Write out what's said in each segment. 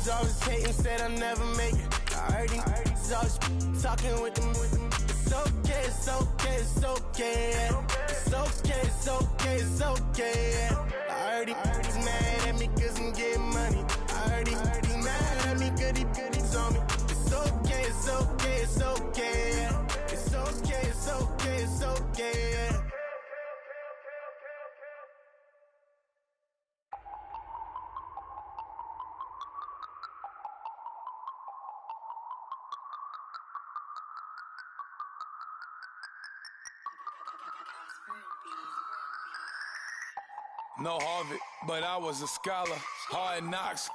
always hating, said I'll never make it. I heard he's always talking with them. It's okay, it's okay, it's okay. It's okay, it's okay, it's okay. I heard he's mad at me cause I'm getting money. I heard he's mad at me cause he's on me. It's okay, it's okay, it's okay. It's okay, it's okay, it's okay. No Harvard, but I was a scholar. Hard knocks,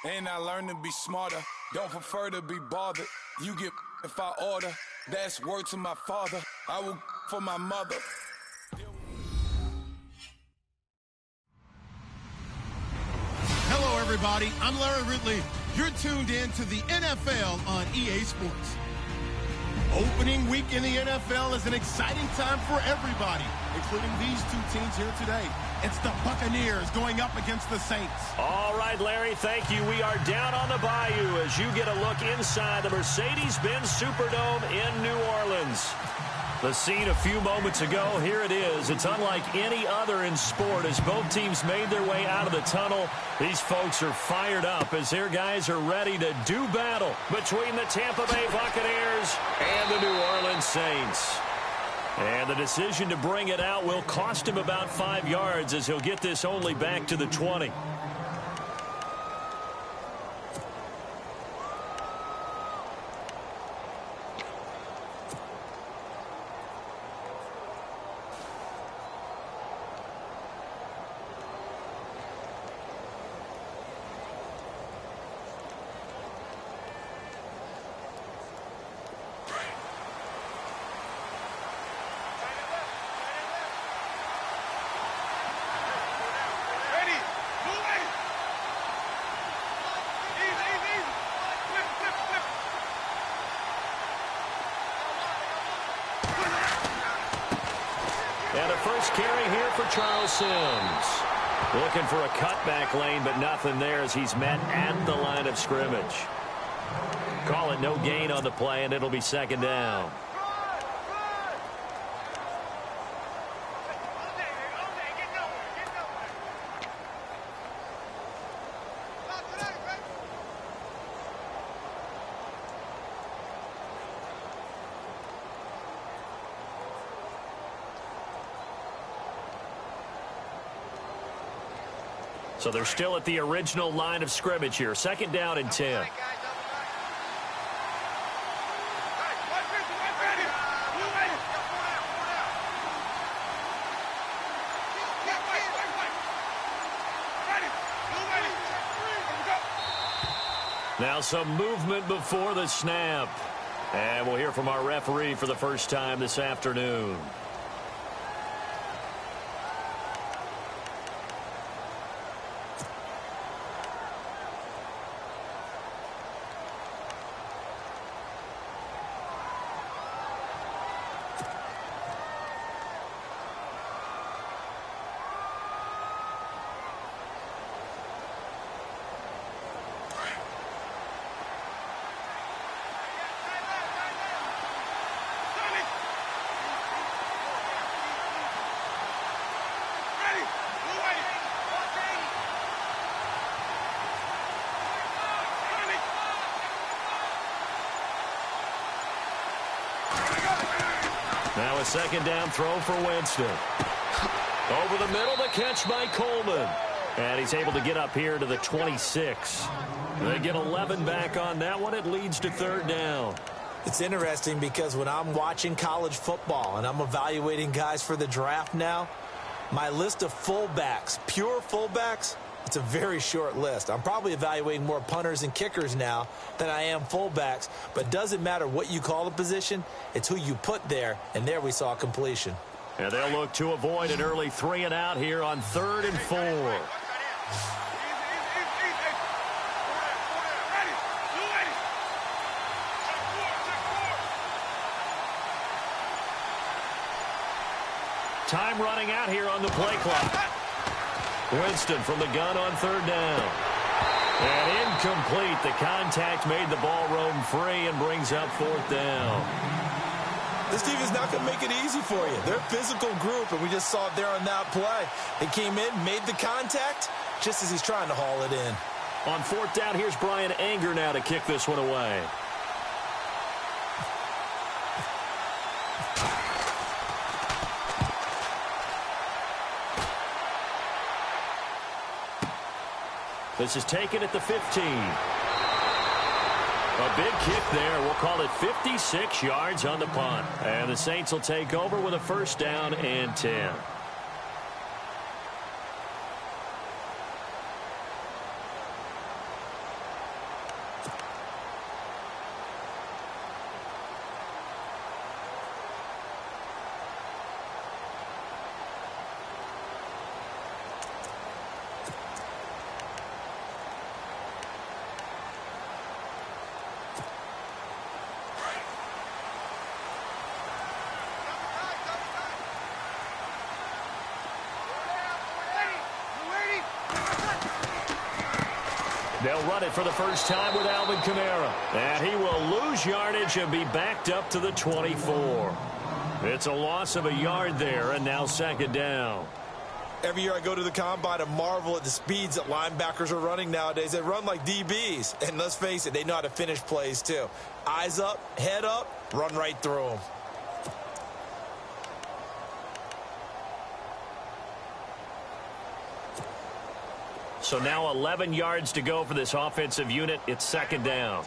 and I learned to be smarter. Don't prefer to be bothered. You get if I order. That's word to my father. I will for my mother. Hello, everybody. I'm Larry Ridley. You're tuned in to the NFL on EA Sports. Opening week in the NFL is an exciting time for everybody, including these two teams here today. It's the Buccaneers going up against the Saints. All right, Larry, thank you. We are down on the bayou as you get a look inside the Mercedes-Benz Superdome in New Orleans. The scene a few moments ago, here it is. It's unlike any other in sport as both teams made their way out of the tunnel. These folks are fired up as their guys are ready to do battle between the Tampa Bay Buccaneers and the New Orleans Saints. And the decision to bring it out will cost him about 5 yards as he'll get this only back to the 20. And a first carry here for Charles Sims. Looking for a cutback lane, but nothing there as he's met at the line of scrimmage. Call it no gain on the play, and it'll be second down. So they're still at the original line of scrimmage here. Second down and 10. Now some movement before the snap. And we'll hear from our referee for the first time this afternoon. Now a second down throw for Winston. Over the middle, the catch by Coleman. And he's able to get up here to the 26. They get 11 back on that one. It leads to third down. It's interesting because when I'm watching college football and I'm evaluating guys for the draft now, my list of fullbacks, pure fullbacks, it's a very short list. I'm probably evaluating more punters and kickers now than I am fullbacks. But it doesn't matter what you call the position. It's who you put there. And there we saw completion. And they'll look to avoid an early 3 and out here on 3rd and 4. Time running out here on the play clock. Winston from the gun on 3rd down. And incomplete. The contact made the ball roam free and brings up 4th down. This team is not going to make it easy for you. They're a physical group, and we just saw it there on that play. They came in, made the contact, just as he's trying to haul it in. On 4th down, here's Brian Anger now to kick this one away. This is taken at the 15. A big kick there. We'll call it 56 yards on the punt. And the Saints will take over with a 1st down and 10. They'll run it for the first time with Alvin Kamara. And he will lose yardage and be backed up to the 24. It's a loss of a yard there, and now 2nd down. Every year I go to the combine and marvel at the speeds that linebackers are running nowadays. They run like DBs. And let's face it, they know how to finish plays too. Eyes up, head up, run right through them. So now 11 yards to go for this offensive unit. It's 2nd down.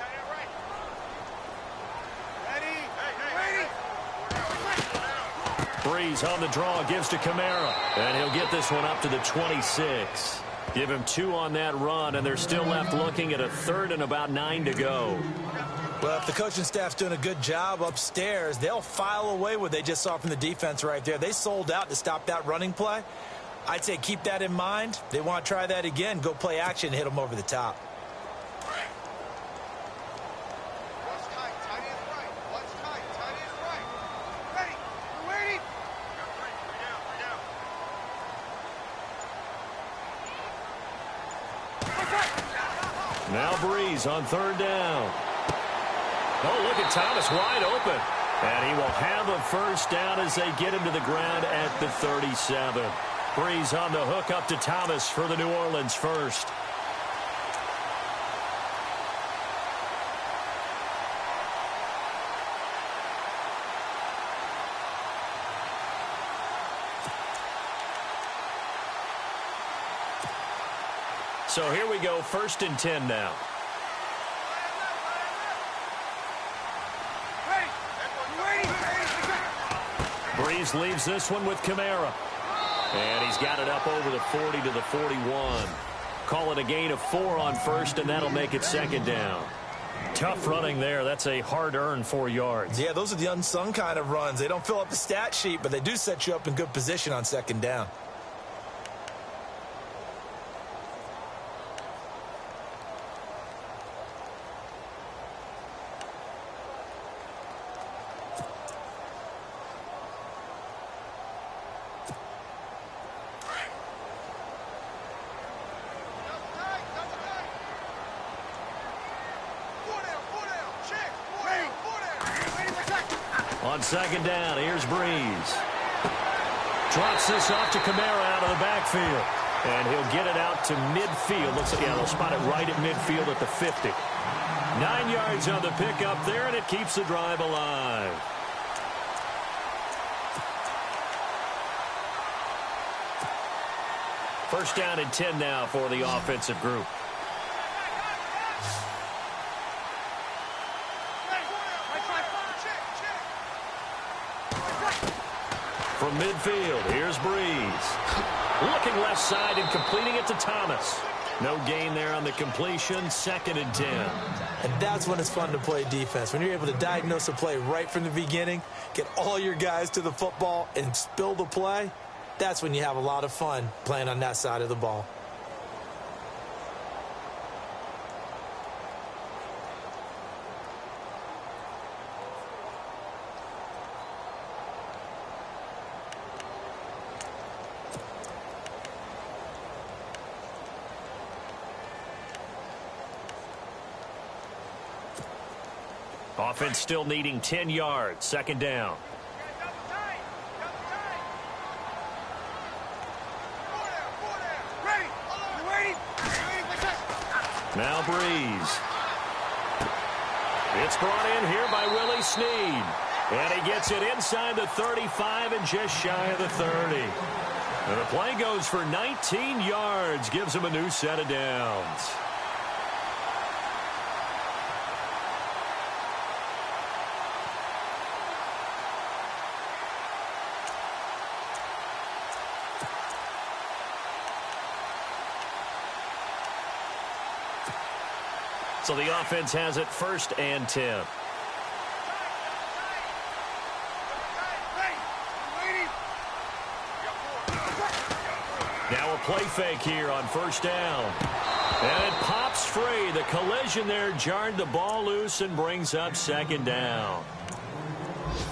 Breeze on the draw, gives to Kamara. And he'll get this one up to the 26. Give him 2 on that run, and they're still left looking at a 3rd and about 9 to go. Well, if the coaching staff's doing a good job upstairs, they'll file away what they just saw from the defense right there. They sold out to stop that running play. I'd say keep that in mind. They want to try that again. Go play action, hit them over the top. Now Breeze on 3rd down. Oh, look at Thomas wide open. And he will have a 1st down as they get him to the ground at the 37. Breeze on the hook up to Thomas for the New Orleans 1st. So here we go, 1st and 10 now. Breeze leaves this one with Kamara. And he's got it up over the 40 to the 41. Call it a gain of 4 on 1st, and that'll make it 2nd down. Tough running there. That's a hard-earned 4 yards. Yeah, those are the unsung kind of runs. They don't fill up the stat sheet, but they do set you up in good position on 2nd down. On 2nd down, here's Breeze. Drops this off to Kamara out of the backfield. And he'll get it out to midfield. Looks like, yeah, they'll spot it right at midfield at the 50. 9 yards on the pickup there, and it keeps the drive alive. First down and 10 now for the offensive group. From midfield, here's Breeze. Looking left side and completing it to Thomas. No gain there on the completion, 2nd and 10. And that's when it's fun to play defense. When you're able to diagnose a play right from the beginning, get all your guys to the football, and spill the play, that's when you have a lot of fun playing on that side of the ball. Offense still needing 10 yards. Second down. Now Breeze. It's brought in here by Willie Snead. And he gets it inside the 35 and just shy of the 30. And the play goes for 19 yards. Gives him a new set of downs. So the offense has it 1st and 10. Now a play fake here on 1st down. And it pops free. The collision there jarred the ball loose and brings up 2nd down.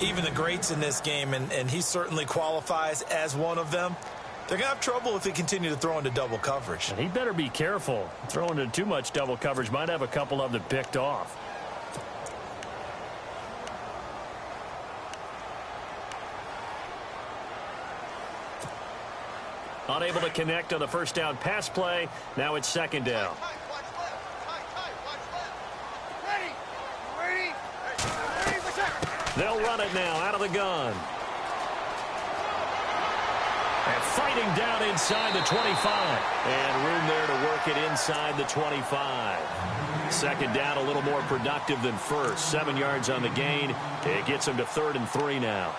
Even the greats in this game, and he certainly qualifies as one of them, they're going to have trouble if they continue to throw into double coverage. And he better be careful. Throwing into too much double coverage might have a couple of them picked off. Unable to connect on the 1st down pass play. Now it's 2nd down. They'll run it now out of the gun. And fighting down inside the 25. And room there to work it inside the 25. 2nd down, a little more productive than 1st. 7 yards on the gain. It gets him to 3rd and 3 now.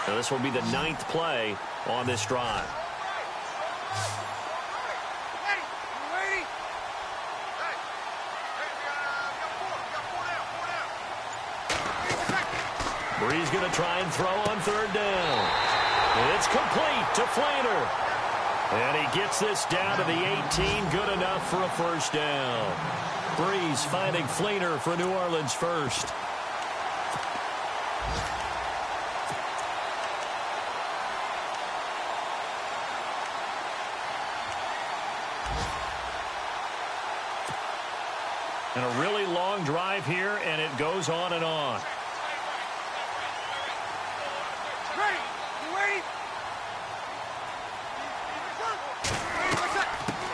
Now this will be the 9th play on this drive. Breeze going to try and throw on 3rd down. It's complete to Fleener. And he gets this down to the 18. Good enough for a 1st down. Breeze finding Fleener for New Orleans 1st. And a really long drive here, and it goes on and on.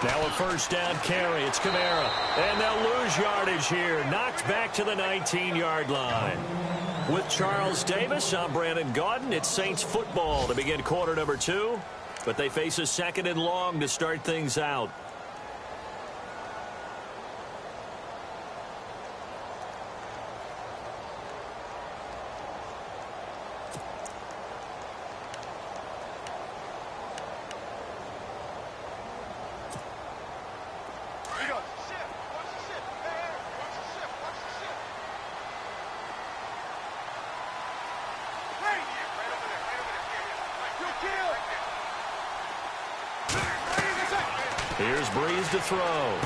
Now a 1st down carry. It's Kamara. And they'll lose yardage here. Knocked back to the 19-yard line. With Charles Davis, I'm Brandon Gaudin. It's Saints football to begin quarter number 2. But they face a 2nd and long to start things out. Here's Breeze to throw.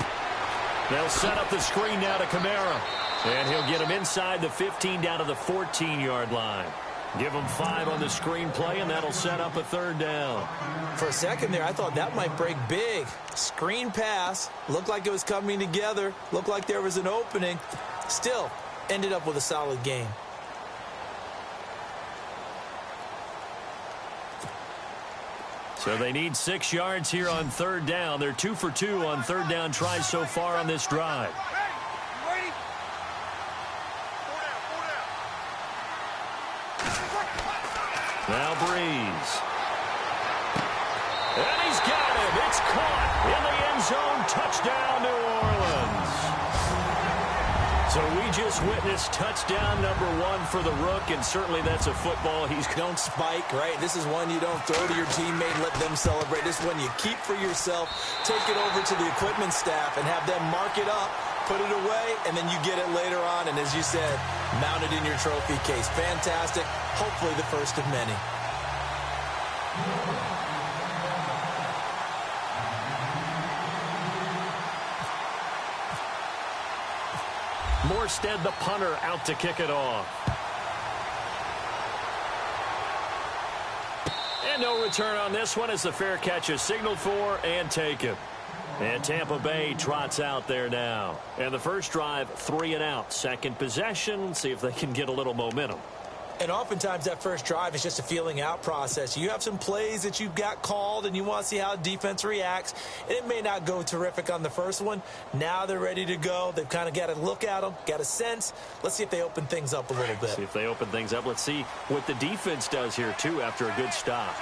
They'll set up the screen now to Kamara. And he'll get him inside the 15 down to the 14-yard line. Give him 5 on the screen play, and that'll set up a 3rd down. For a second there, I thought that might break big. Screen pass. Looked like it was coming together. Looked like there was an opening. Still, ended up with a solid game. So they need 6 yards here on 3rd down. They're 2 for 2 on 3rd down tries so far on this drive. Now Breeze. And he's got him. It's caught in the end zone. Touchdown, New Orleans. So we just witnessed touchdown number 1 for the Rook, and certainly that's a football he's... Don't spike, right? This is one you don't throw to your teammate and let them celebrate. This is one you keep for yourself, take it over to the equipment staff, and have them mark it up, put it away, and then you get it later on, and as you said, mount it in your trophy case. Fantastic. Hopefully the first of many. Morstead, the punter, out to kick it off. And no return on this one as the fair catch is signaled for and taken. And Tampa Bay trots out there now. And the first drive, 3 and out. Second possession, see if they can get a little momentum. And oftentimes that first drive is just a feeling out process. You have some plays that you've got called and you want to see how defense reacts. And it may not go terrific on the first one. Now they're ready to go. They've kind of got to look at them, got a sense. Let's see if they open things up a little bit. See if they open things up. Let's see what the defense does here, too, after a good stop.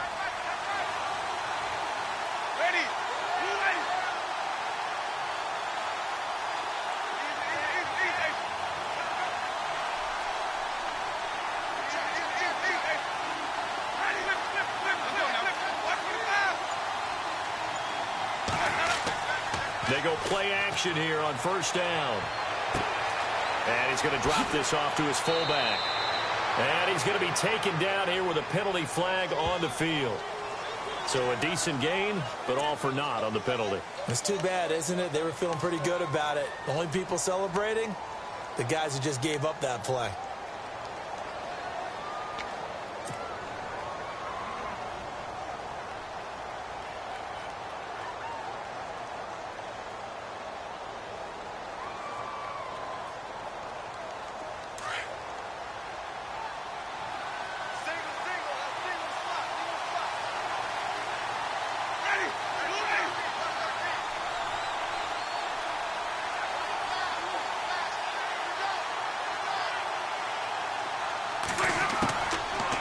They go play action here on first down. And he's going to drop this off to his fullback. And he's going to be taken down here with a penalty flag on the field. So a decent gain, but all for naught on the penalty. It's too bad, isn't it? They were feeling pretty good about it. The only people celebrating, the guys who just gave up that play.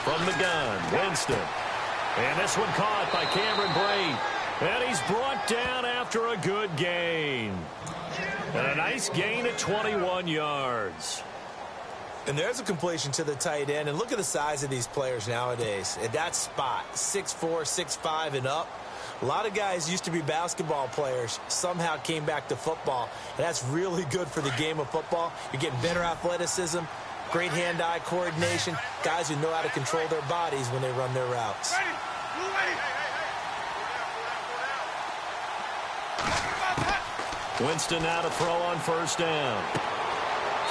From the gun, Winston. And this one caught by Cameron Brate. And he's brought down after a good gain. And a nice gain at 21 yards. And there's a completion to the tight end. And look at the size of these players nowadays. At that spot, 6'4", 6'5", and up. A lot of guys used to be basketball players, somehow came back to football. And that's really good for the game of football. You're getting better athleticism, great hand-eye coordination, guys who know how to control their bodies when they run their routes. Winston now to throw on first down.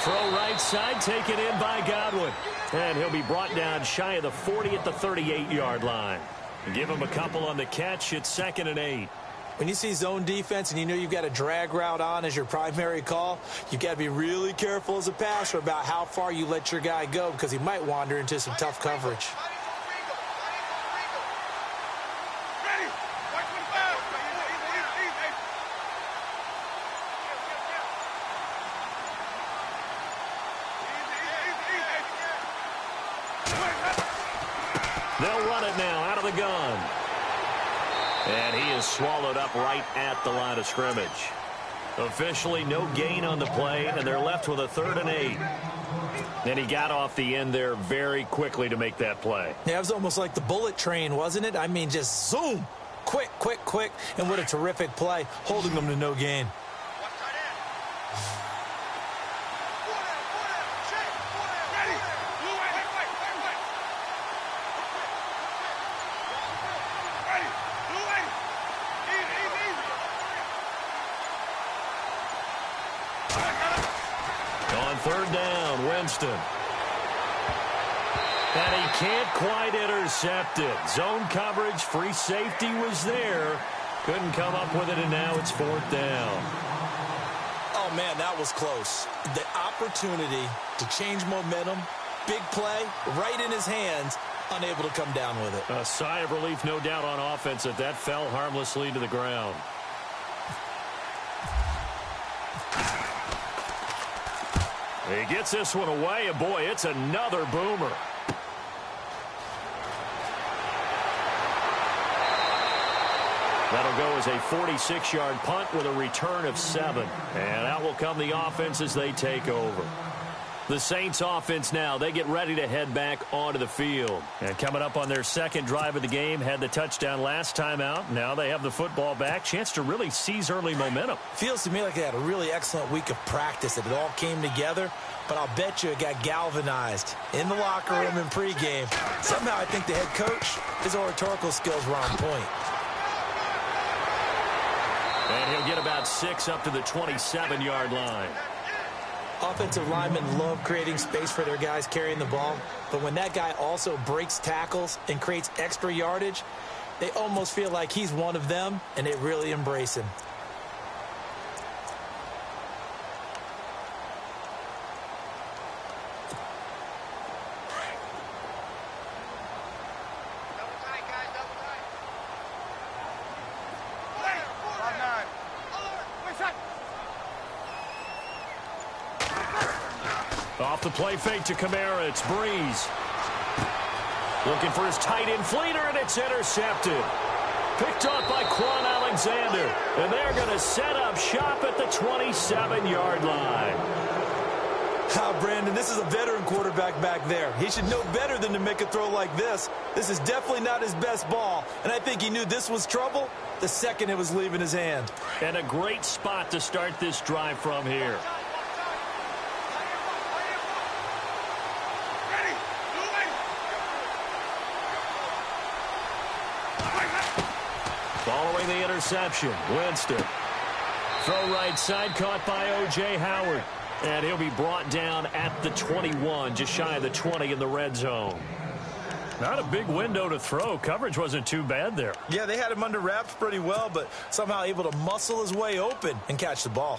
Throw right side, taken in by Godwin. And he'll be brought down shy of the 40 at the 38-yard line. Give him a couple on the catch. It's 2nd and 8. When you see zone defense and you know you've got a drag route on as your primary call, you've got to be really careful as a passer about how far you let your guy go because he might wander into some tough coverage. They'll run it now out of the gun. And he is swallowed up right at the line of scrimmage. Officially no gain on the play, and they're left with a 3rd and 8. And he got off the end there very quickly to make that play. Yeah, it was almost like the bullet train, wasn't it? I mean, just zoom. Quick, quick, quick. And what a terrific play, holding them to no gain. On 3rd down, Winston. And he can't quite intercept it. Zone coverage, free safety was there. Couldn't come up with it, and now it's 4th down. Oh, man, that was close. The opportunity to change momentum, big play, right in his hands, unable to come down with it. A sigh of relief, no doubt, on offense that that fell harmlessly to the ground. He gets this one away, and boy, it's another boomer. That'll go as a 46-yard punt with a return of 7. And out will come the offense as they take over. The Saints offense now, they get ready to head back onto the field. And coming up on their second drive of the game, had the touchdown last time out. Now they have the football back. Chance to really seize early momentum. Feels to me like they had a really excellent week of practice. It all came together. But I'll bet you it got galvanized in the locker room in pregame. Somehow I think the head coach, his oratorical skills were on point. And he'll get about 6 up to the 27-yard line. Offensive linemen love creating space for their guys carrying the ball, but when that guy also breaks tackles and creates extra yardage, they almost feel like he's one of them, and they really embrace him. Off the play fake to Kamara, it's Breeze. Looking for his tight end Fleener, and it's intercepted. Picked up by Quan Alexander. And they're going to set up shop at the 27-yard line. Brandon, this is a veteran quarterback back there. He should know better than to make a throw like this. This is definitely not his best ball, and I think he knew this was trouble the second it was leaving his hand. And a great spot to start this drive from here. Following the interception, Winston. Throw right side, caught by O.J. Howard. And he'll be brought down at the 21, just shy of the 20 in the red zone. Not a big window to throw. Coverage wasn't too bad there. Yeah, they had him under wraps pretty well, but somehow able to muscle his way open and catch the ball.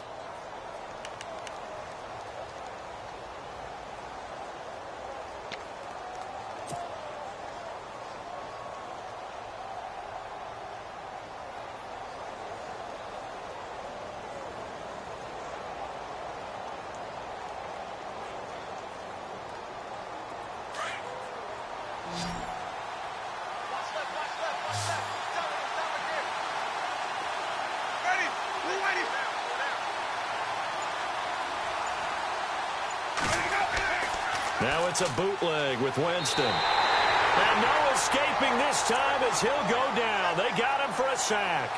Now it's a bootleg with Winston. And no escaping this time as he'll go down. They got him for a sack.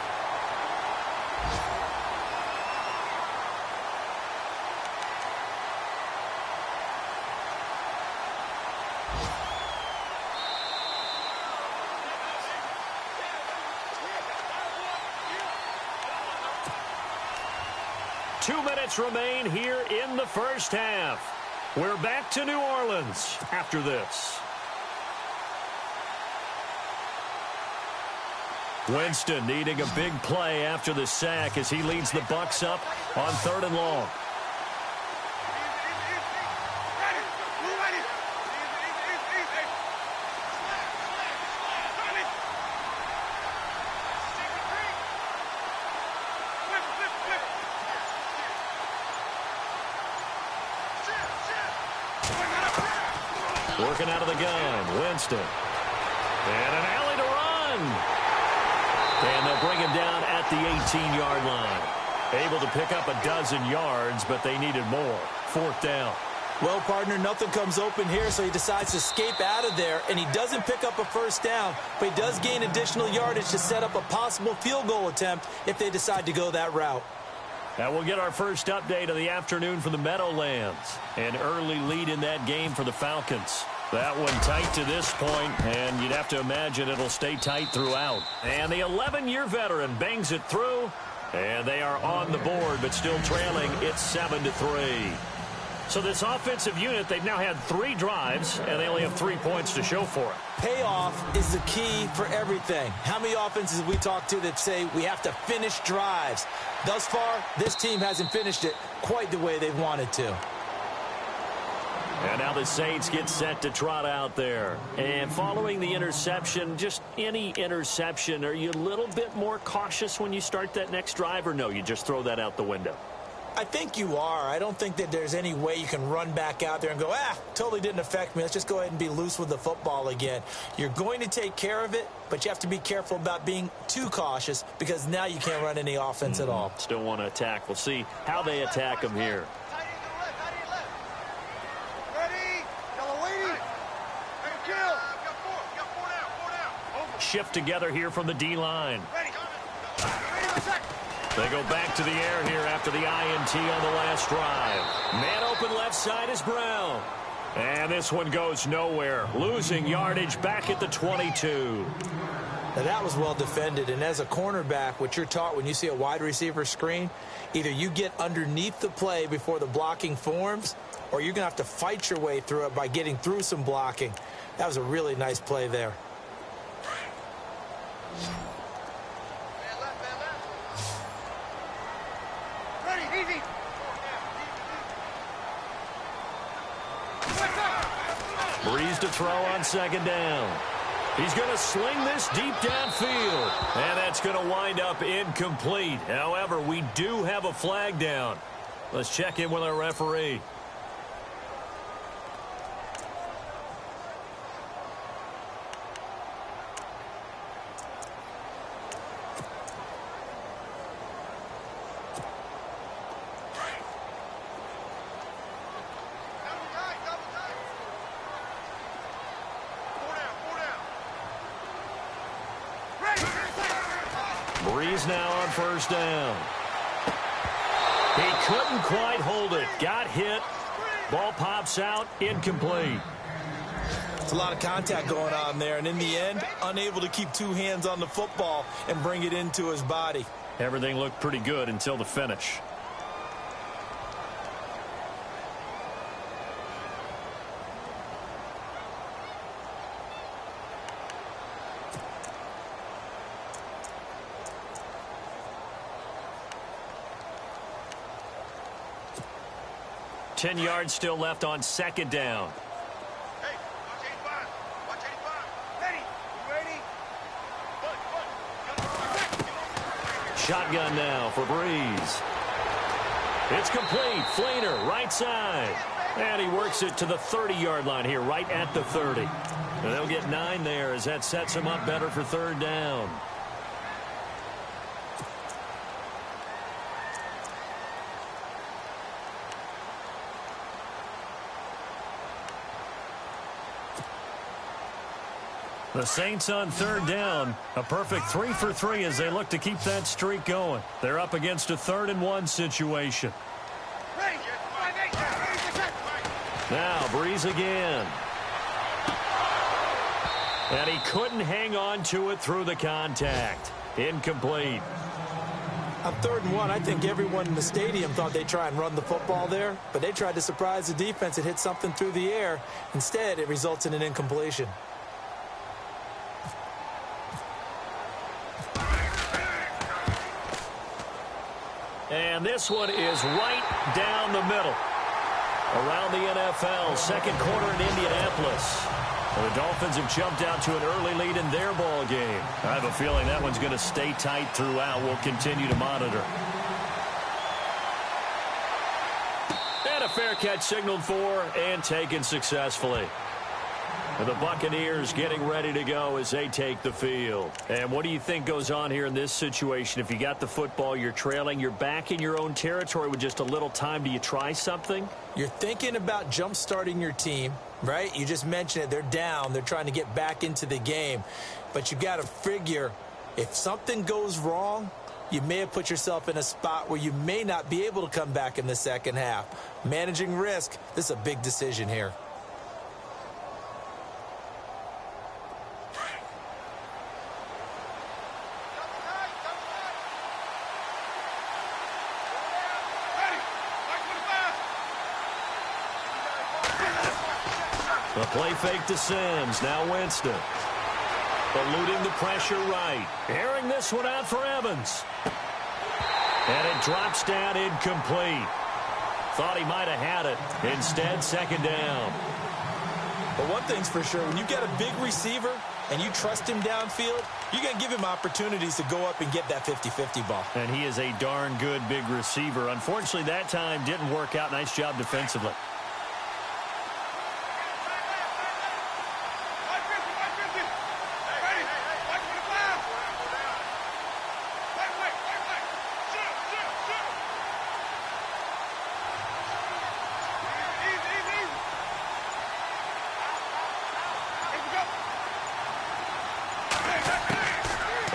Two minutes remain here in the first half. We're back to New Orleans after this. Winston needing a big play after the sack as he leads the Bucs up on 3rd and long. Working out of the gun, Winston. And an alley to run. And they'll bring him down at the 18-yard line. Able to pick up a dozen yards, but they needed more. 4th down. Well, partner, nothing comes open here, so he decides to escape out of there, and he doesn't pick up a first down, but he does gain additional yardage to set up a possible field goal attempt if they decide to go that route. Now we'll get our first update of the afternoon for the Meadowlands. An early lead in that game for the Falcons. That one tight to this point, and you'd have to imagine it'll stay tight throughout. And the 11-year veteran bangs it through, and they are on the board, but still trailing. It's 7-3. So this offensive unit, they've now had 3 drives, and they only have 3 points to show for it. Payoff is the key for everything. How many offenses have we talked to that say we have to finish drives? Thus far, this team hasn't finished it quite the way they wanted to. And now the Saints get set to trot out there. And following the interception, just any interception, are you a little bit more cautious when you start that next drive, or no, you just throw that out the window? I think you are. I don't think that there's any way you can run back out there and go, totally didn't affect me. Let's just go ahead and be loose with the football again. You're going to take care of it, but you have to be careful about being too cautious because now you can't run any offense at all. Still want to attack. We'll see how they attack them here. Shift together here from the D-line. They go back to the air here after the INT on the last drive. Man open left side is Brown. And this one goes nowhere. Losing yardage back at the 22. Now, that was well defended, and as a cornerback, what you're taught when you see a wide receiver screen, either you get underneath the play before the blocking forms, or you're going to have to fight your way through it by getting through some blocking. That was a really nice play there. Breeze to throw on second down. He's going to sling this deep downfield, and that's going to wind up incomplete. However, we do have a flag down. Let's check in with our referee. Breeze now on first down. He couldn't quite hold it. Got hit. Ball pops out. Incomplete. It's a lot of contact going on there, and in the end, unable to keep two hands on the football and bring it into his body. Everything looked pretty good until the finish. Ten yards still left on second down. Hey, watch 85. Watch 85. Ready? You ready? Shotgun now for Breeze. It's complete. Fleener, right side. And he works it to the 30-yard line here, right at the 30. And they'll get 9 there as that sets him up better for third down. The Saints on third down. A perfect 3 for 3 as they look to keep that streak going. They're up against a 3rd-and-1 situation. Now Breeze again. And he couldn't hang on to it through the contact. Incomplete. On 3rd and 1, I think everyone in the stadium thought they'd try and run the football there, but they tried to surprise the defense and hit something through the air. Instead, it results in an incompletion. And this one is right down the middle. Around the NFL, second quarter in Indianapolis. The Dolphins have jumped out to an early lead in their ball game. I have a feeling that one's going to stay tight throughout. We'll continue to monitor. And a fair catch signaled for and taken successfully. And the Buccaneers getting ready to go as they take the field. And what do you think goes on here in this situation? If you got the football, you're trailing, you're back in your own territory with just a little time. Do you try something? You're thinking about jump-starting your team, right? You just mentioned it. They're down. They're trying to get back into the game. But you got to figure if something goes wrong, you may have put yourself in a spot where you may not be able to come back in the second half. Managing risk, this is a big decision here. The play fake to Sims. Now Winston. Eluding the pressure right. Airing this one out for Evans. And it drops down incomplete. Thought he might have had it. Instead, second down. But one thing's for sure, when you get a big receiver and you trust him downfield, you're going to give him opportunities to go up and get that 50-50 ball. And he is a darn good big receiver. Unfortunately, that time didn't work out. Nice job defensively.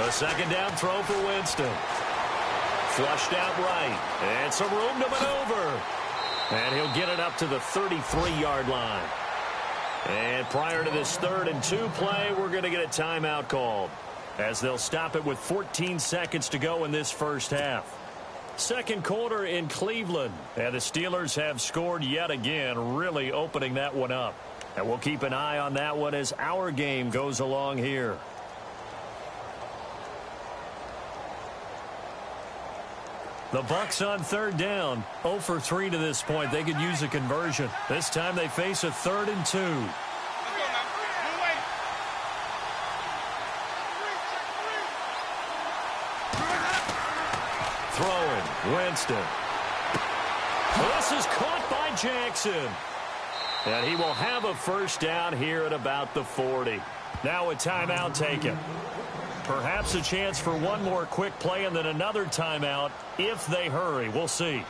A second down throw for Winston. Flushed out right. And some room to maneuver. And he'll get it up to the 33-yard line. And prior to this 3rd and 2 play, we're going to get a timeout called. as they'll stop it with 14 seconds to go in this first half. Second quarter in Cleveland, and the Steelers have scored yet again, really opening that one up. And we'll keep an eye on that one as our game goes along here. The Bucs on third down, 0 for 3 to this point. They could use a conversion. This time they face a 3rd and 2. Throwing, Winston. This is caught by Jackson. And he will have a first down here at about the 40. Now a timeout taken. Perhaps a chance for one more quick play and then another timeout if they hurry. We'll see.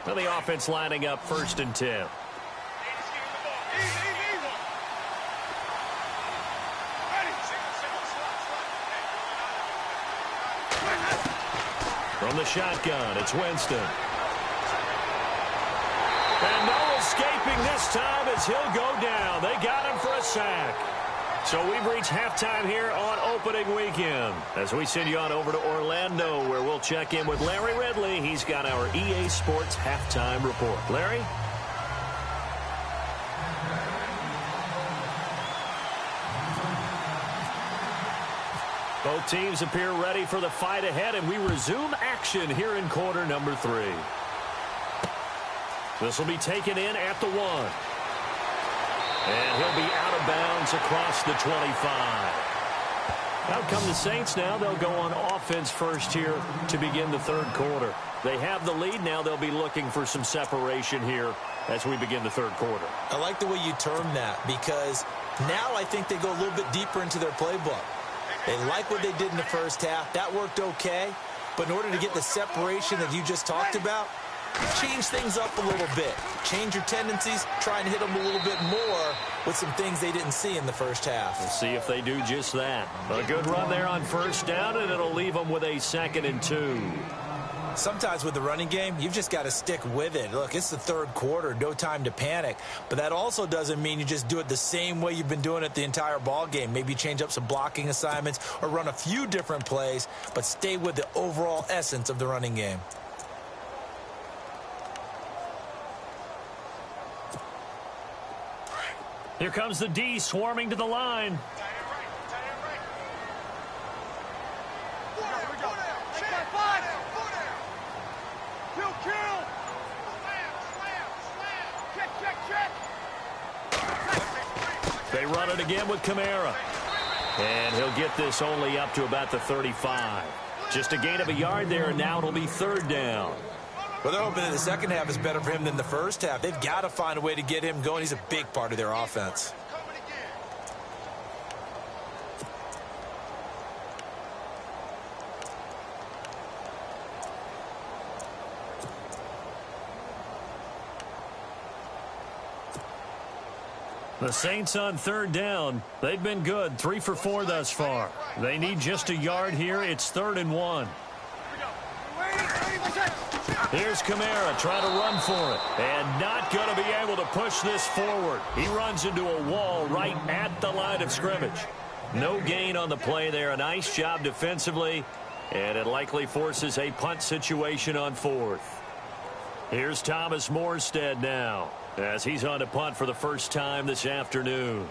Well, the offense lining up 1st and 10. From the shotgun, it's Winston. And no escaping this time as he'll go down. They got him for a sack. So we've reached halftime here on opening weekend as we send you on over to Orlando, where we'll check in with Larry Ridley. He's got our EA Sports halftime report. Larry? Both teams appear ready for the fight ahead, and we resume action here in quarter number 3. This will be taken in at the 1. And he'll be out of bounds across the 25. Out come the Saints now. They'll go on offense first here to begin the third quarter. They have the lead. Now they'll be looking for some separation here as we begin the third quarter. I like the way you term that, because now I think they go a little bit deeper into their playbook. They like what they did in the first half. That worked okay. But in order to get the separation that you just talked about, change things up a little bit. Change your tendencies. Try and hit them a little bit more with some things they didn't see in the first half. We'll see if they do just that. A good run there on first down, and it'll leave them with a 2nd and 2. Sometimes with the running game, you've just got to stick with it. Look, it's the third quarter, no time to panic. But that also doesn't mean you just do it the same way you've been doing it the entire ball game. Maybe change up some blocking assignments or run a few different plays, but stay with the overall essence of the running game. Here comes the D swarming to the line. They run it again with Kamara. And he'll get this only up to about the 35. Just a gain of a yard there, and now it'll be 3rd down. Well, they're hoping that the second half is better for him than the first half. They've got to find a way to get him going. He's a big part of their offense. The Saints on 3rd down. They've been good, 3 for 4 thus far. They need just a yard here. It's 3rd and 1. Here's Kamara trying to run for it, and not going to be able to push this forward. He runs into a wall right at the line of scrimmage. No gain on the play there. A nice job defensively, and it likely forces a punt situation on 4th. Here's Thomas Morstead now, as he's on to punt for the first time this afternoon.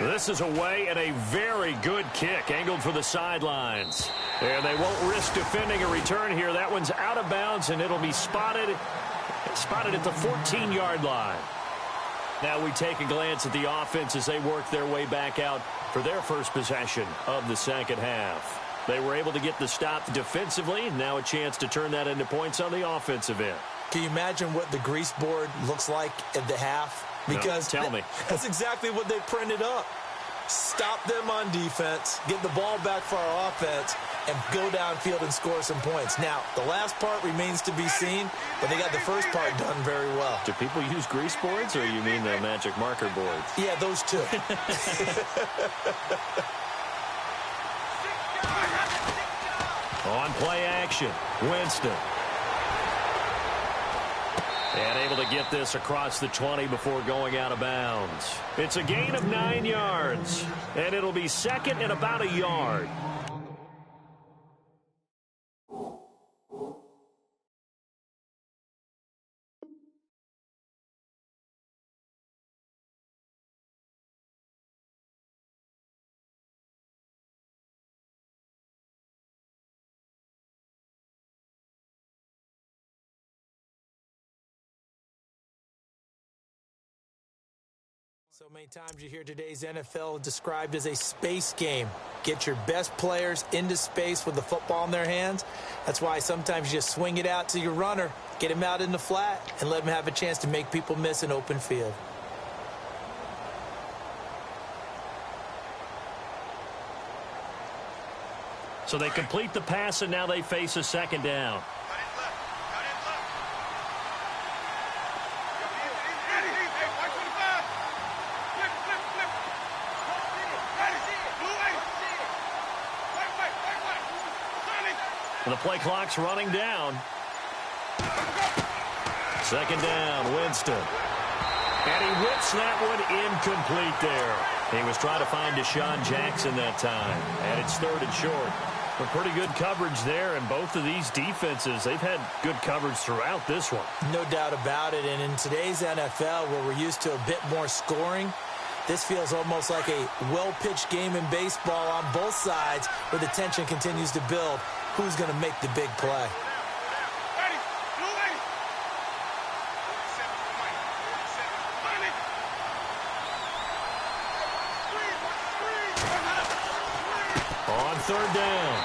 This is away, and a very good kick angled for the sidelines. And they won't risk defending a return here. That one's out of bounds, and it'll be spotted at the 14-yard line. Now we take a glance at the offense as they work their way back out for their first possession of the second half. They were able to get the stop defensively. Now a chance to turn that into points on the offensive end. Can you imagine what the grease board looks like at the half? Because no, tell me. That's exactly what they printed up. Stop them on defense, get the ball back for our offense, and go downfield and score some points. Now, the last part remains to be seen, but they got the first part done very well. Do people use grease boards, or you mean the magic marker boards? Yeah, those two. On play action, Winston. And able to get this across the 20 before going out of bounds. It's a gain of 9 yards, and it'll be second and about a yard. So many times you hear today's NFL described as a space game. Get your best players into space with the football in their hands. That's why sometimes you just swing it out to your runner, get him out in the flat, and let him have a chance to make people miss an open field. So they complete the pass, and now they face a second down. The play clock's running down. Second down, Winston. And he whips that one incomplete there. He was trying to find Deshaun Jackson that time. And it's third and short. But pretty good coverage there, and both of these defenses, they've had good coverage throughout this one. No doubt about it. And in today's NFL, where we're used to a bit more scoring, this feels almost like a well-pitched game in baseball on both sides, where the tension continues to build. Who's going to make the big play? On third down,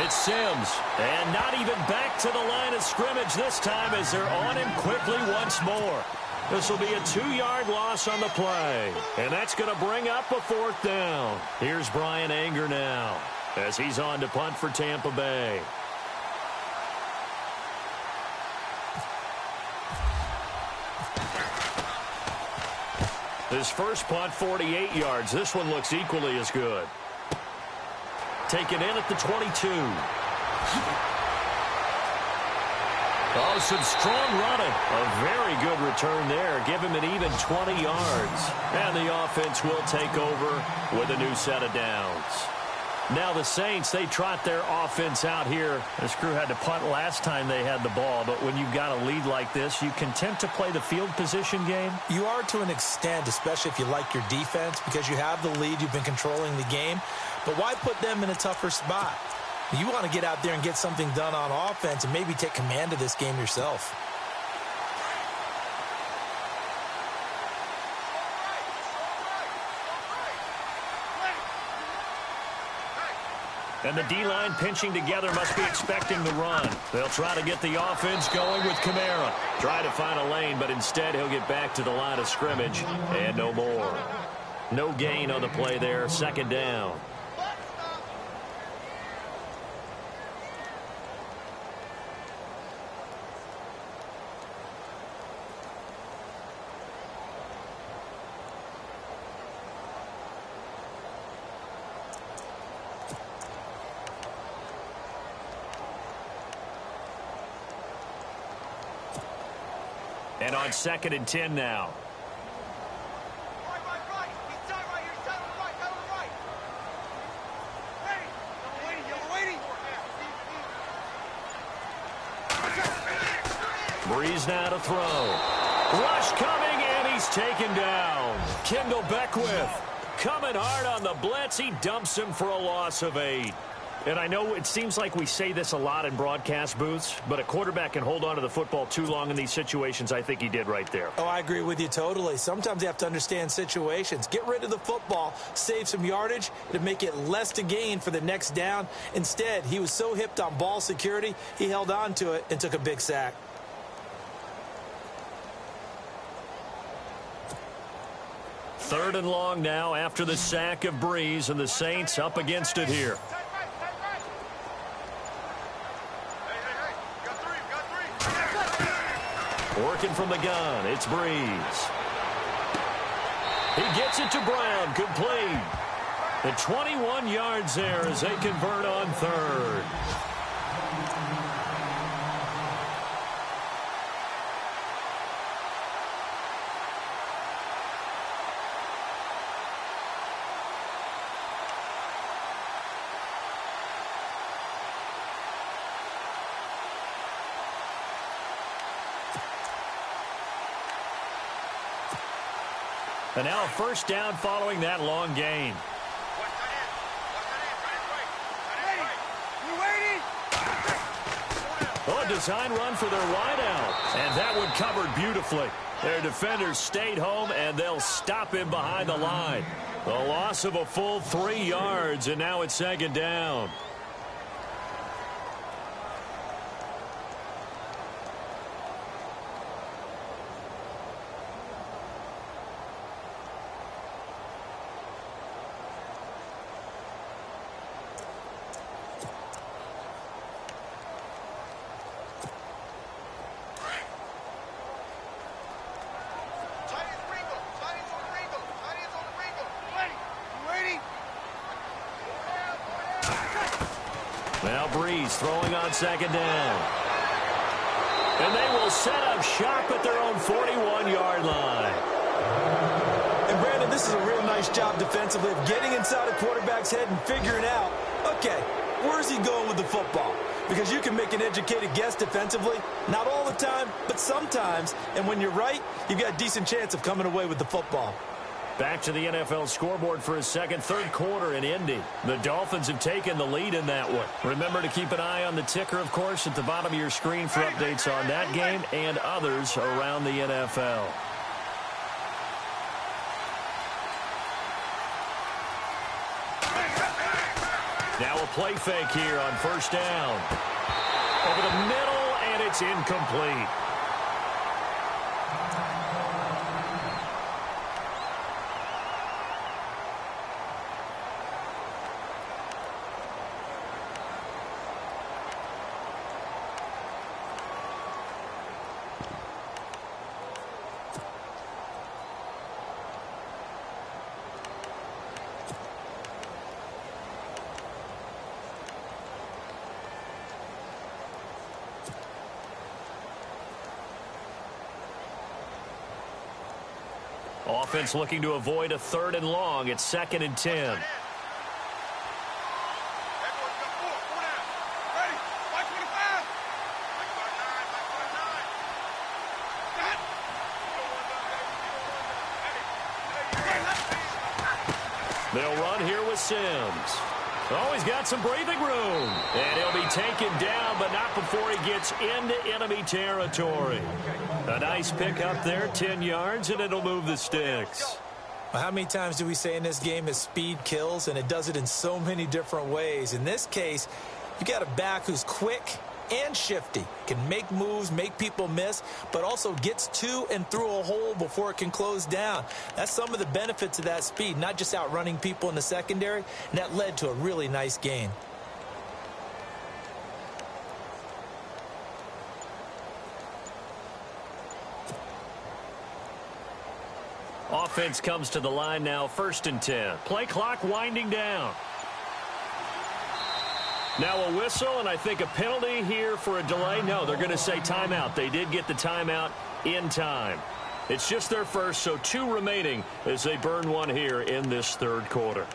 it's Sims. And not even back to the line of scrimmage this time as they're on him quickly once more. This will be a 2-yard loss on the play. And that's going to bring up a fourth down. Here's Brian Anger now, as he's on to punt for Tampa Bay. His first punt, 48 yards. This one looks equally as good. Taken in at the 22. Oh, some strong running. A very good return there. Give him an even 20 yards. And the offense will take over with a new set of downs. Now the Saints, they trot their offense out here. This crew had to punt last time they had the ball, but when you've got a lead like this, you content to play the field position game? You are to an extent, especially if you like your defense, because you have the lead, you've been controlling the game. But why put them in a tougher spot? You want to get out there and get something done on offense and maybe take command of this game yourself. And the D-line pinching together must be expecting the run. They'll try to get the offense going with Kamara. Try to find a lane, but instead he'll get back to the line of scrimmage and no more. No gain on the play there. Second down. And on 2nd and 10 now. Right. He's tight right here. He's tight on the right. Tight on the right. Hey, you're waiting. Breeze now to throw. Rush coming, and he's taken down. Kendall Beckwith coming hard on the blitz. He dumps him for a loss of 8. And I know it seems like we say this a lot in broadcast booths, but a quarterback can hold on to the football too long in these situations. I think he did right there. Oh, I agree with you totally. Sometimes you have to understand situations. Get rid of the football, save some yardage to make it less to gain for the next down. Instead, he was so hipped on ball security, he held on to it and took a big sack. Third and long now after the sack of Breeze, and the Saints up against it here. Working from the gun, it's Breeze. He gets it to Brown, complete. The 21 yards there as they convert on third. And now a first down following that long gain. Oh, a design run for their wideout. And that one covered beautifully. Their defenders stayed home, and they'll stop him behind the line. The loss of a full 3 yards, and now it's second down. Now Breeze throwing on second down. And they will set up shop at their own 41-yard line. And Brandon, this is a real nice job defensively of getting inside a quarterback's head and figuring out, okay, where's he going with the football? Because you can make an educated guess defensively. Not all the time, but sometimes. And when you're right, you've got a decent chance of coming away with the football. Back to the NFL scoreboard for his third quarter in Indy. The Dolphins have taken the lead in that one. Remember to keep an eye on the ticker, of course, at the bottom of your screen for updates on that game and others around the NFL. Now a play fake here on first down. Over the middle, and it's incomplete. Offense looking to avoid a 3rd and long. It's 2nd and 10. They'll run here with Sims. Oh, he's got some breathing room. And he'll be taken down, but not before he gets into enemy territory. A nice pickup there, 10 yards, and it'll move the sticks. Well, how many times do we say in this game is speed kills, and it does it in so many different ways. In this case, you got a back who's quick and shifty, can make moves, make people miss, but also gets to and through a hole before it can close down. That's some of the benefits of that speed, not just outrunning people in the secondary, and that led to a really nice gain. Offense comes to the line now, 1st and 10. Play clock winding down. Now a whistle, and I think a penalty here for a delay. No, they're going to say timeout. They did get the timeout in time. It's just their first, so 2 remaining as they burn one here in this 3rd quarter.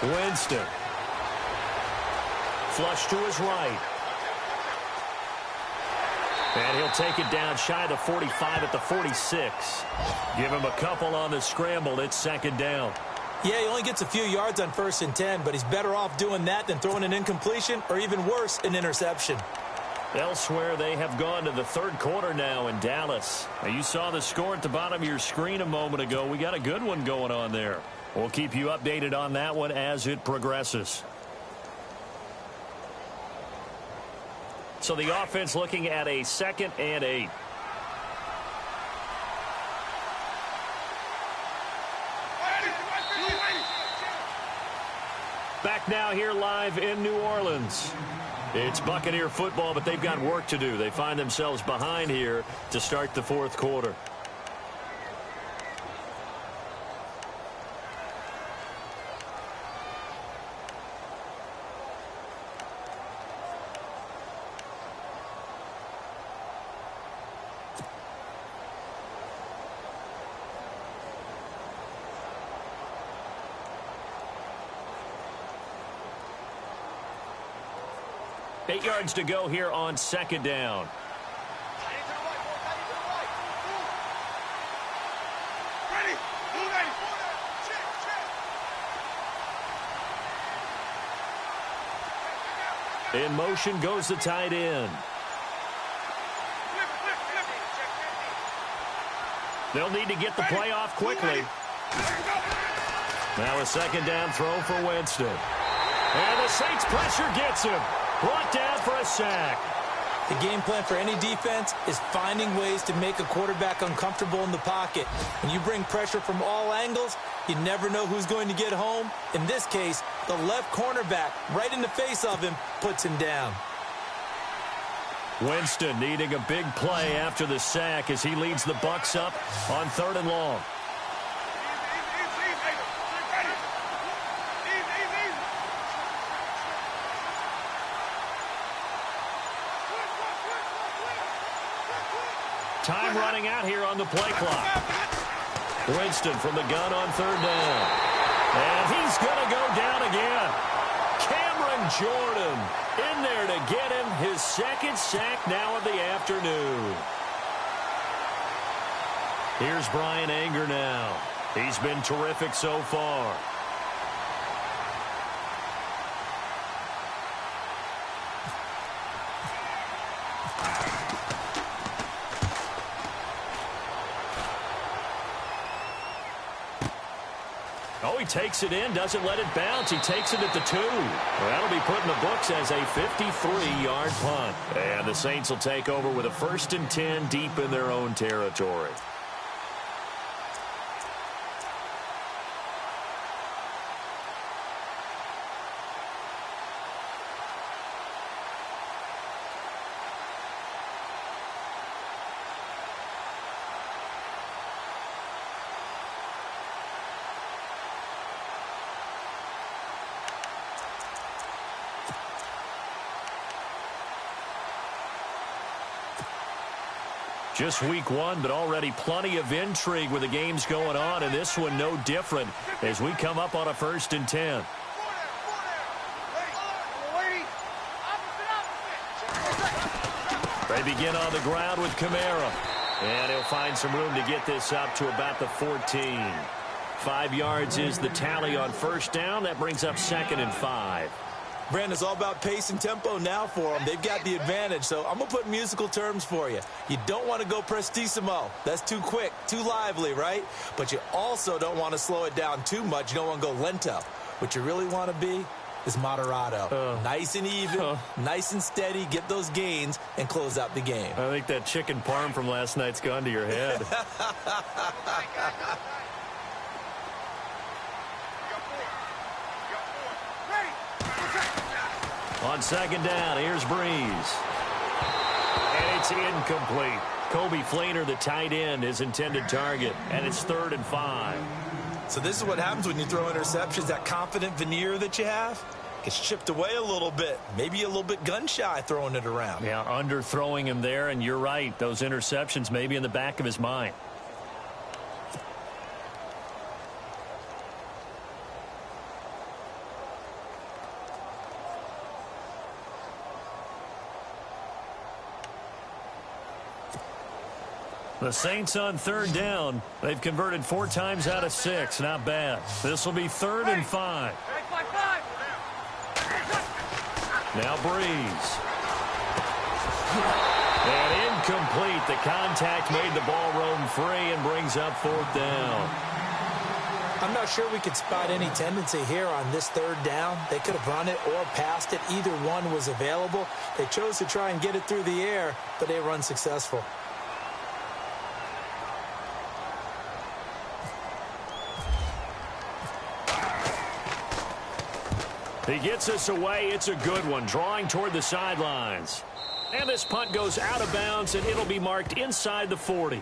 Winston. Flush to his right. And he'll take it down shy of the 45 at the 46. Give him a couple on the scramble. It's 2nd down. Yeah, he only gets a few yards on 1st and 10, but he's better off doing that than throwing an incompletion or even worse, an interception. Elsewhere, they have gone to the third quarter now in Dallas. Now, you saw the score at the bottom of your screen a moment ago. We got a good one going on there. We'll keep you updated on that one as it progresses. So the offense looking at a 2nd and 8. Back now here live in New Orleans. It's Buccaneer football, but they've got work to do. They find themselves behind here to start the fourth quarter. Eight yards to go here on 2nd down. In motion goes the tight end. They'll need to get the play off quickly. Now a 2nd down throw for Winston. And the Saints pressure gets him. Brought down for a sack. The game plan for any defense is finding ways to make a quarterback uncomfortable in the pocket. When you bring pressure from all angles, you never know who's going to get home. In this case, the left cornerback, right in the face of him, puts him down. Winston needing a big play after the sack as he leads the Bucs up on 3rd and long. Time running out here on the play clock. Winston from the gun on 3rd down. And he's going to go down again. Cameron Jordan in there to get him his 2nd sack now of the afternoon. Here's Bryan Anger now. He's been terrific so far. Oh, he takes it in, doesn't let it bounce. He takes it at the 2. Well, that'll be put in the books as a 53-yard punt. And the Saints will take over with a 1st and 10 deep in their own territory. Just week 1, but already plenty of intrigue with the games going on, and this one no different as we come up on a 1st and 10. They begin on the ground with Kamara, and he'll find some room to get this up to about the 14. 5 yards is the tally on 1st down. That brings up 2nd and 5. Brandon, it's all about pace and tempo now for them. They've got the advantage, so I'm going to put musical terms for you. You don't want to go prestissimo. That's too quick, too lively, right? But you also don't want to slow it down too much. You don't want to go lento. What you really want to be is moderato. Nice and even, nice and steady, get those gains, and close out the game. I think that chicken parm from last night's gone to your head. On 2nd down, here's Breeze. And it's incomplete. Coby Fleener, the tight end, his intended target. And it's 3rd and 5. So this is what happens when you throw interceptions. That confident veneer that you have gets chipped away a little bit. Maybe a little bit gun-shy throwing it around. Yeah, underthrowing him there, and you're right. Those interceptions may be in the back of his mind. The Saints on 3rd down. They've converted 4 times out of 6. Not bad. This will be 3rd and 5. Now Breeze. And incomplete. The contact made the ball roam free and brings up 4th down. I'm not sure we could spot any tendency here on this 3rd down. They could have run it or passed it. Either one was available. They chose to try and get it through the air, but they were unsuccessful. He gets us away. It's a good one, drawing toward the sidelines. And this punt goes out of bounds, and it'll be marked inside the 40.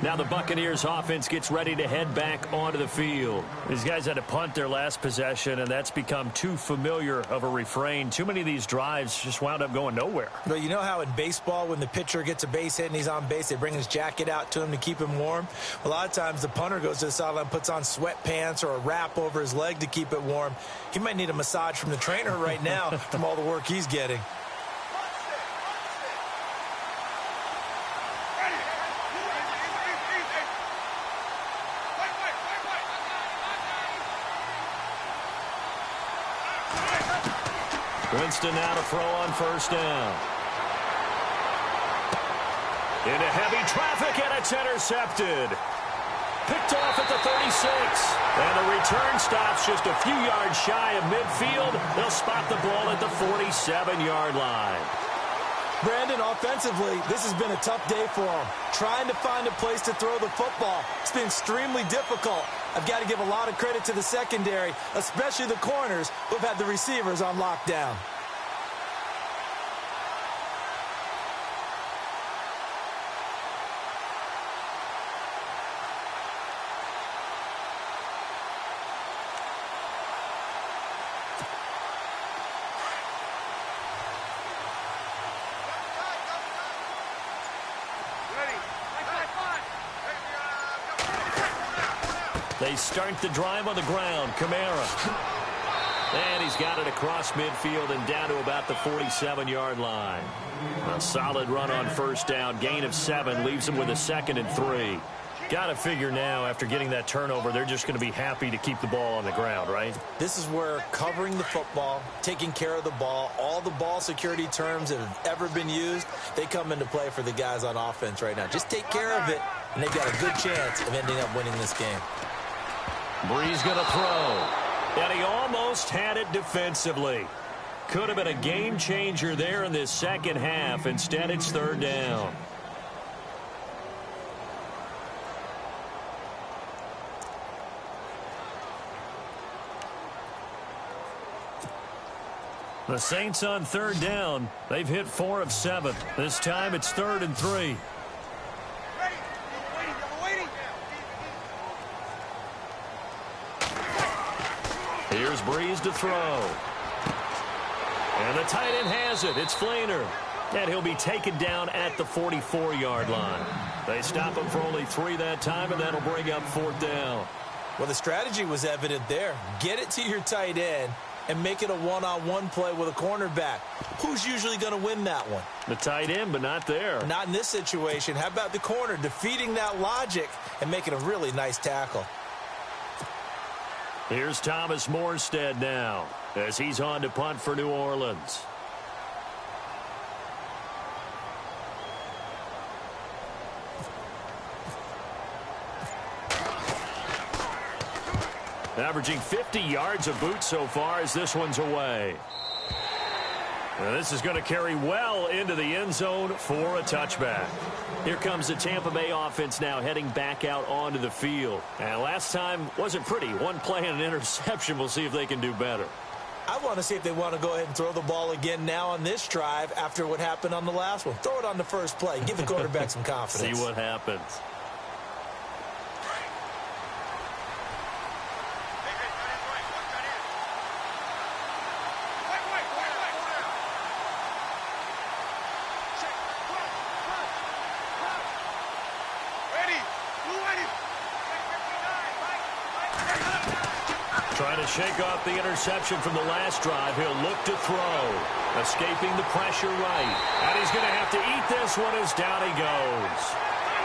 Now the Buccaneers offense gets ready to head back onto the field. These guys had to punt their last possession, and that's become too familiar of a refrain. Too many of these drives just wound up going nowhere. But you know how in baseball, when the pitcher gets a base hit and he's on base, they bring his jacket out to him to keep him warm? A lot of times the punter goes to the sideline, puts on sweatpants or a wrap over his leg to keep it warm. He might need a massage from the trainer right now from all the work he's getting. Winston now to throw on 1st down. Into heavy traffic, and it's intercepted. Picked off at the 36. And the return stops just a few yards shy of midfield. They'll spot the ball at the 47-yard line. Brandon, offensively, this has been a tough day for him. Trying to find a place to throw the football. It's been extremely difficult. I've got to give a lot of credit to the secondary, especially the corners who've had the receivers on lockdown. They start the drive on the ground. Kamara. And he's got it across midfield and down to about the 47-yard line. A solid run on 1st down. Gain of 7 leaves them with a 2nd and 3. Got to figure now, after getting that turnover, they're just going to be happy to keep the ball on the ground, right? This is where covering the football, taking care of the ball, all the ball security terms that have ever been used, they come into play for the guys on offense right now. Just take care of it, and they've got a good chance of ending up winning this game. Brees going to throw. And he almost had it defensively. Could have been a game changer there in this 2nd half. Instead, it's 3rd down. The Saints on 3rd down. They've hit 4 of 7. This time it's 3rd and 3. Here's Brees to throw. And the tight end has it. It's Flainer. And he'll be taken down at the 44-yard line. They stop him for only 3 that time, and that'll bring up 4th down. Well, the strategy was evident there. Get it to your tight end and make it a one-on-one play with a cornerback. Who's usually going to win that one? The tight end, but not there. Not in this situation. How about the corner defeating that logic and making a really nice tackle? Here's Thomas Morstead now as he's on to punt for New Orleans. Averaging 50 yards a boot so far as this one's away. Now this is going to carry well into the end zone for a touchback. Here comes the Tampa Bay offense now heading back out onto the field. And last time wasn't pretty. One play and an interception. We'll see if they can do better. I want to see if they want to go ahead and throw the ball again now on this drive after what happened on the last one. Throw it on the first play. Give the quarterback some confidence. See what happens. Trying to shake off the interception from the last drive. He'll look to throw. Escaping the pressure right. And he's going to have to eat this one as down he goes.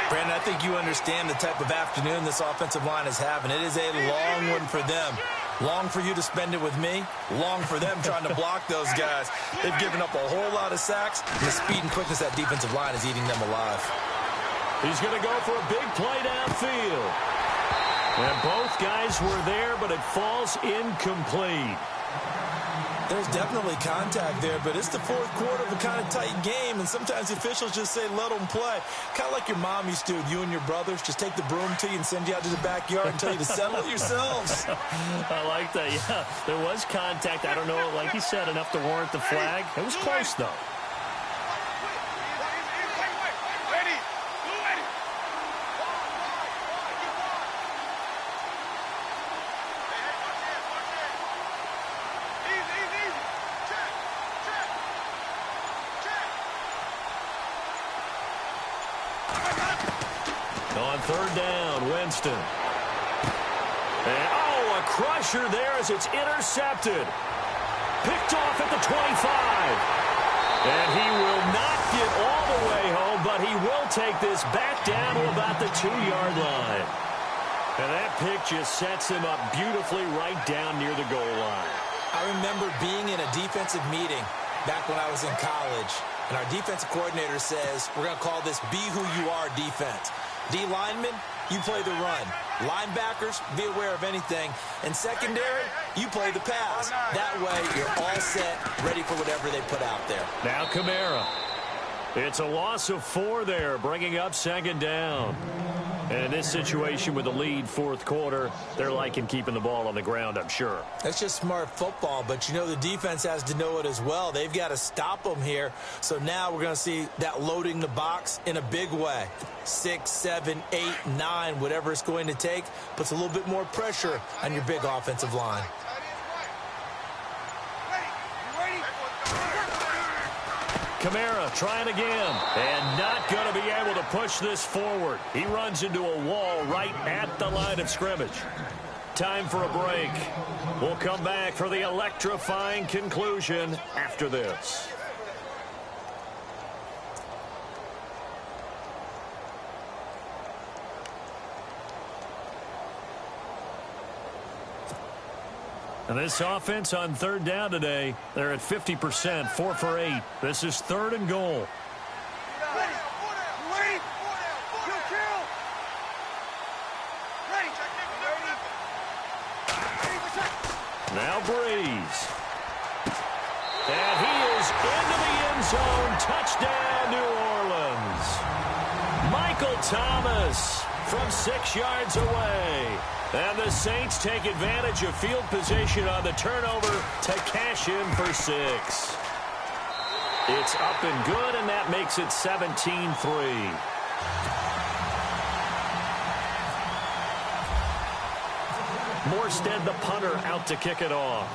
Brandon, I think you understand the type of afternoon this offensive line is having. It is a long one for them. Long for you to spend it with me. Long for them trying to block those guys. They've given up a whole lot of sacks. And the speed and quickness of that defensive line is eating them alive. He's going to go for a big play downfield. And both guys were there, but it falls incomplete. There's definitely contact there, but it's the fourth quarter of a kind of tight game, and sometimes the officials just say, let them play. Kind of like your mom used to with you and your brothers. Just take the broom to you and send you out to the backyard and tell you to settle it yourselves. I like that, yeah. There was contact. I don't know, like you said, enough to warrant the flag. It was close, though. On third down, Winston. And, a crusher there as it's intercepted. Picked off at the 25. And he will not get all the way home, but he will take this back down to about the 2-yard line. And that pick just sets him up beautifully right down near the goal line. I remember being in a defensive meeting back when I was in college, and our defensive coordinator says, we're going to call this Be Who You Are defense. D linemen, you play the run. Linebackers, be aware of anything. And secondary, you play the pass. That way, you're all set, ready for whatever they put out there. Now Kamara. It's a loss of 4 there, bringing up second down. And in this situation with the lead fourth quarter, they're liking keeping the ball on the ground, I'm sure. That's just smart football, but you know the defense has to know it as well. They've got to stop them here. So now we're going to see that loading the box in a big way. 6, 7, 8, 9, whatever it's going to take, puts a little bit more pressure on your big offensive line. Kamara trying again, and not going to be able to push this forward. He runs into a wall right at the line of scrimmage. Time for a break. We'll come back for the electrifying conclusion after this. And this offense on third down today, they're at 50%, 4 for 8. This is third and goal. Now Breeze. And he is into the end zone. Touchdown, New Orleans. Michael Thomas from 6 yards away. And the Saints take advantage of field position on the turnover to cash in for 6. It's up and good, and that makes it 17-3. Morstead, the punter, out to kick it off.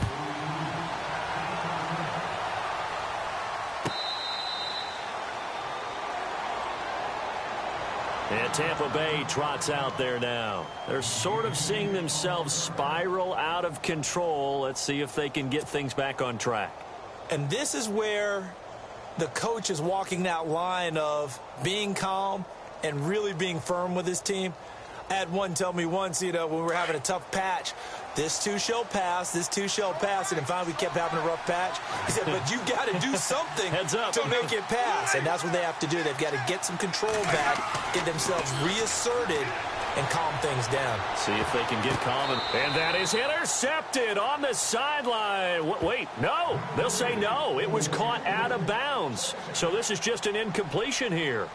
And Tampa Bay trots out there now. They're sort of seeing themselves spiral out of control. Let's see if they can get things back on track. And this is where the coach is walking that line of being calm and really being firm with his team. I had one tell me once, when we were having a tough patch, this too shall pass, this too shall pass, and then finally we kept having a rough patch. He said, but you've got to do something to make it pass, and that's what they have to do. They've got to get some control back, get themselves reasserted, and calm things down. See if they can get calm. And that is intercepted on the sideline. Wait, no. They'll say no. It was caught out of bounds. So this is just an incompletion here.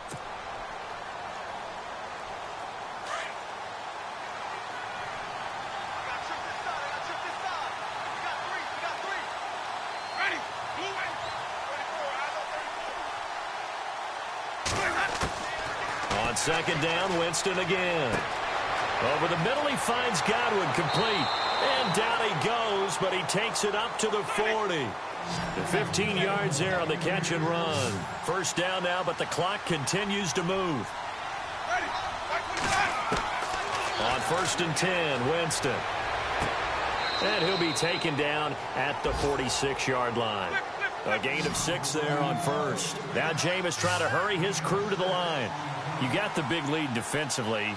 On second down, Winston again. Over the middle, he finds Godwin complete. And down he goes, but he takes it up to the 40. 15 yards there on the catch and run. First down now, but the clock continues to move. On first and 10, Winston. And he'll be taken down at the 46-yard line. A gain of 6 there on first. Now Jameis trying to hurry his crew to the line. You got the big lead defensively,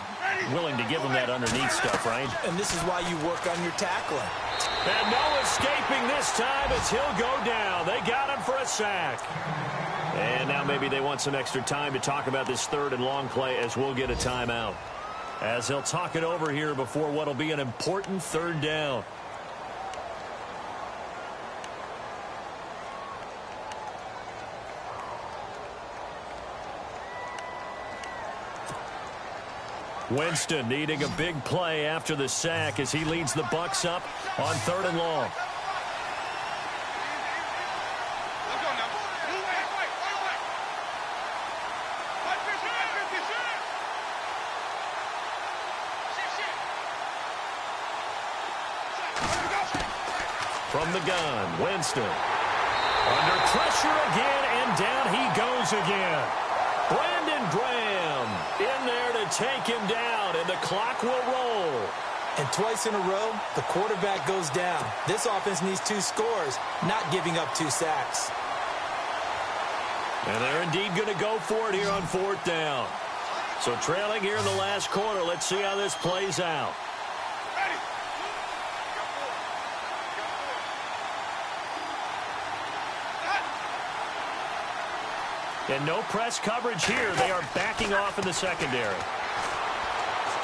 willing to give them that underneath stuff, right? And this is why you work on your tackling. And no escaping this time as he'll go down. They got him for a sack. And now maybe they want some extra time to talk about this third and long play as we'll get a timeout. As they'll talk it over here before what will be an important third down. Winston needing a big play after the sack as he leads the Bucs up on third and long. From the gun, Winston. Under pressure again, and down he goes again. Brandon Graham in there to take him down, and the clock will roll. And twice in a row, the quarterback goes down. This offense needs 2 scores, not giving up 2 sacks. And they're indeed going to go for it here on fourth down. So trailing here in the last quarter, let's see how this plays out. And no press coverage here. They are backing off in the secondary.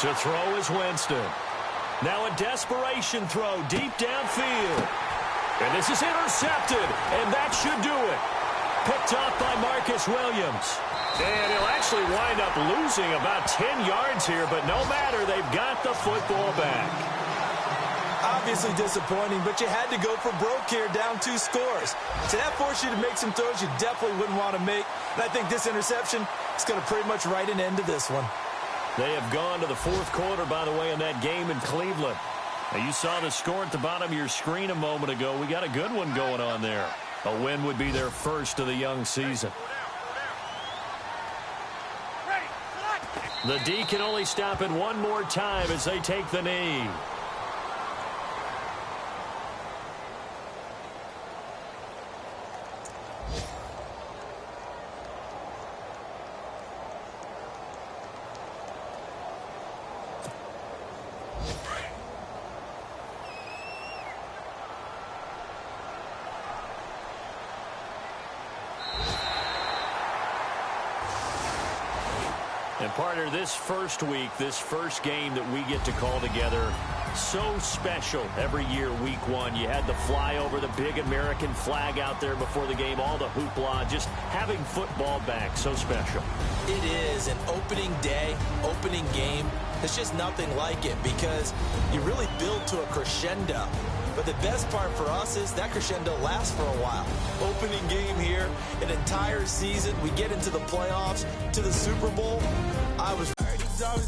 To throw is Winston. Now a desperation throw deep downfield. And this is intercepted, and that should do it. Picked off by Marcus Williams. And he'll actually wind up losing about 10 yards here, but no matter, they've got the football back. Obviously disappointing, but you had to go for broke here, down 2 scores. So that forced you to make some throws you definitely wouldn't want to make. And I think this interception is going to pretty much write an end to this one. They have gone to the fourth quarter, by the way, in that game in Cleveland. Now, you saw the score at the bottom of your screen a moment ago. We got a good one going on there. A win would be their first of the young season. The D can only stop it one more time as they take the knee. And partner, this first week, this first game that we get to call together, so special every year, week 1. You had the flyover, the big American flag out there before the game, all the hoopla, just having football back, so special. It is an opening day, opening game. There's just nothing like it because you really build to a crescendo. But the best part for us is that crescendo lasts for a while. Opening game here, an entire season. We get into the playoffs, to the Super Bowl. I was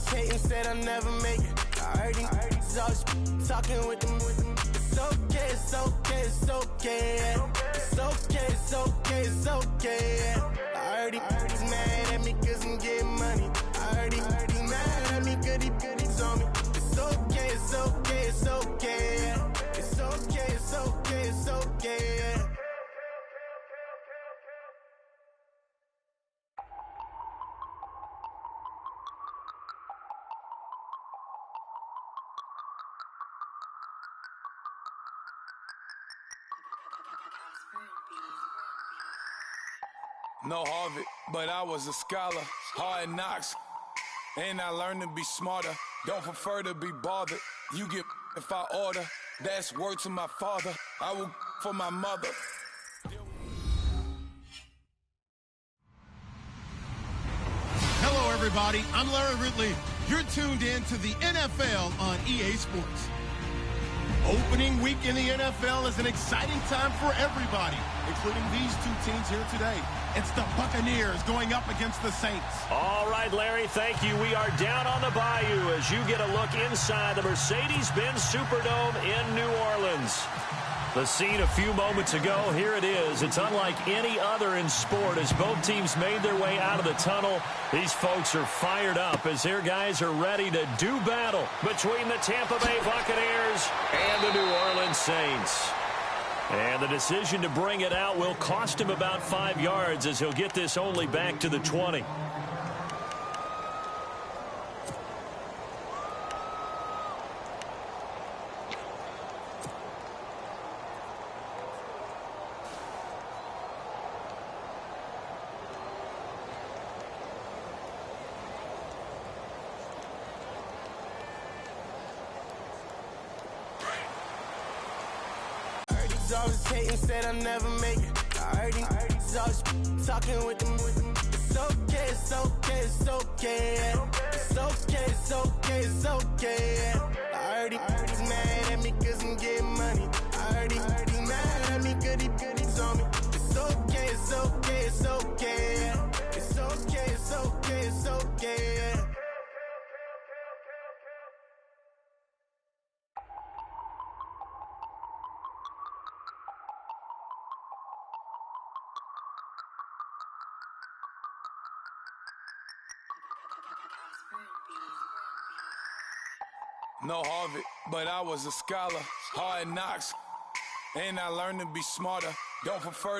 hating, said I'll never make it. I heard he's always talking with them. It's okay, it's okay, it's okay. It's okay, it's okay, it's okay. I heard he's mad at me cause I'm getting money. I heard he's mad at me cause he's on me. It's okay, it's okay, it's okay. It's okay, it's okay, it's okay. No Harvard, but I was a scholar. Hard knocks, and I learned to be smarter. Don't prefer to be bothered. You get if I order. That's word to my father. I will for my mother. Hello, everybody. I'm Larry Ridley. You're tuned in to the NFL on EA Sports. Opening week in the NFL is an exciting time for everybody, including these 2 teams here today. It's the Buccaneers going up against the Saints. All right, Larry, thank you. We are down on the Bayou as you get a look inside the Mercedes-Benz Superdome in New Orleans. The scene a few moments ago, here it is. It's unlike any other in sport as both teams made their way out of the tunnel. These folks are fired up as their guys are ready to do battle between the Tampa Bay Buccaneers and the New Orleans Saints. And the decision to bring it out will cost him about 5 yards as he'll get this only back to the 20. Niggas always hating, said I'll never make it. I heard these always talking with them. It's okay, it's okay, it's okay. It's okay, it's okay, it's okay. I heard he's mad at me cause I'm getting money. I heard he's mad at me cause he's on me. It's okay, it's okay, it's okay. It's okay, it's okay, it's okay. No Harvard, but I was a scholar. Hard knocks, and I learned to be smarter. Don't prefer